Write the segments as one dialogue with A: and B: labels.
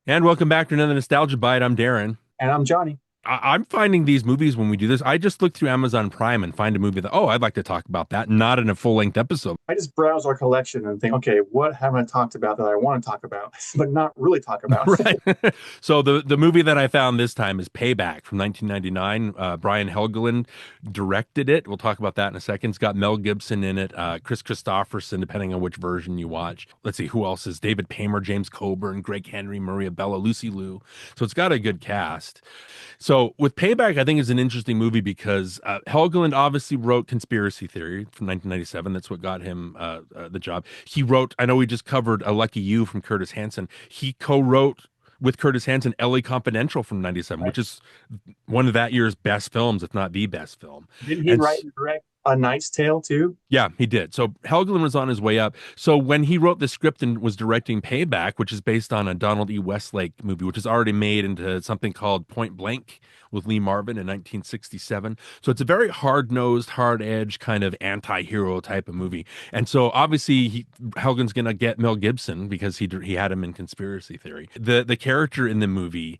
A: And welcome back to another Nostalgia Bite. I'm Darren.
B: And I'm Johnny.
A: I'm finding these movies when we do this. I just look through Amazon Prime and find a movie that, oh, I'd like to talk about that, not in a full length episode.
B: I just browse our collection and think, okay, what haven't I talked about that I want to talk about, but not really talk about?
A: Right. So the movie that I found this time is Payback from 1999. Brian Helgeland directed it. We'll talk about that in a second. It's got Mel Gibson in it, Chris Christopherson, depending on which version you watch. Let's see who else is David Paymer, James Coburn, Greg Henry, Maria Bello, Lucy Liu. So it's got a good cast. So with Payback, I think is an interesting movie because Helgeland obviously wrote Conspiracy Theory from 1997. That's what got him the job. He wrote, I know we just covered A Lucky You from Curtis Hanson. He co-wrote with Curtis Hanson L.A. Confidential from 97,
B: Right?
A: which is one of that year's best films, if not the best film.
B: Didn't he
A: And
B: write and direct A Knight's Tale too?
A: yeah, he did. So Helgeland was on his way up. So when he wrote the script and was directing Payback, which is based on a Donald E. Westlake movie, which is already made into something called Point Blank with Lee Marvin in 1967. So it's a very hard-nosed, hard-edged kind of anti-hero type of movie. And so obviously Helgen's going to get Mel Gibson because he had him in Conspiracy Theory. The character in the movie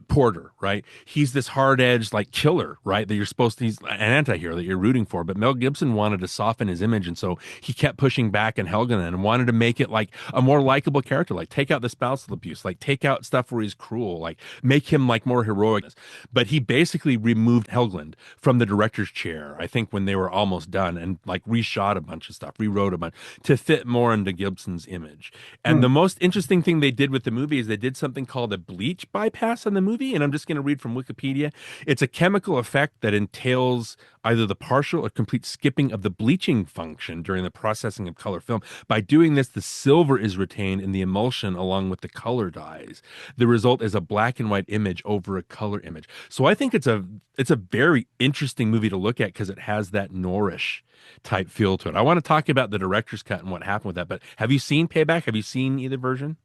A: Porter, right? He's this hard-edged like killer, right? That you're supposed to, he's an anti-hero that you're rooting for. But Mel Gibson wanted to soften his image, and so he kept pushing back in Helgen and wanted to make it like a more likable character, like take out the spousal abuse, like take out stuff where he's cruel, like make him like more heroic. But he basically removed Helgeland from the director's chair, I think when they were almost done, and like reshot a bunch of stuff, rewrote a bunch to fit more into Gibson's image. And
B: Hmm.
A: the most interesting thing they did with the movie is they did something called a bleach bypass on the movie. And I'm just going to read from Wikipedia. It's a chemical effect that entails either the partial or complete skipping of the bleaching function during the processing of color film. By doing this, the silver is retained in the emulsion along with the color dyes. The result is a black and white image over a color image. So I think it's a very interesting movie to look at because it has that noirish type feel to it. I want to talk about the director's cut and what happened with that. But have you seen Payback? Have you seen either version?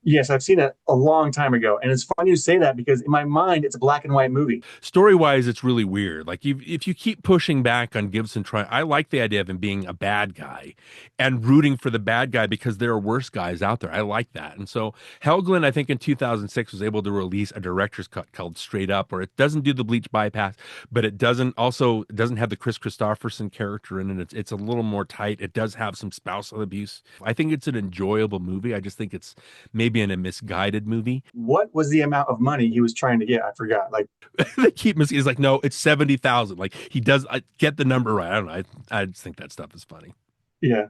B: Yes, I've seen it a long time ago. And it's funny you say that because in my mind, it's a black and white movie.
A: Story wise, it's really weird. Like if you keep pushing back on Gibson, trying, I like the idea of him being a bad guy and rooting for the bad guy because there are worse guys out there. I like that. And so Helgeland, I think in 2006 was able to release a director's cut called Straight Up, where it doesn't do the bleach bypass, but it doesn't have the Chris Christopherson character in it. It's a little more tight. It does have some spousal abuse. I think it's an enjoyable movie. I just think it's maybe in a misguided movie.
B: What was the amount of money he was trying to get? I forgot. Like,
A: They keep missing. He's like, no, it's 70,000. Like he does get the number right. I don't know. I just think that stuff is funny.
B: yeah.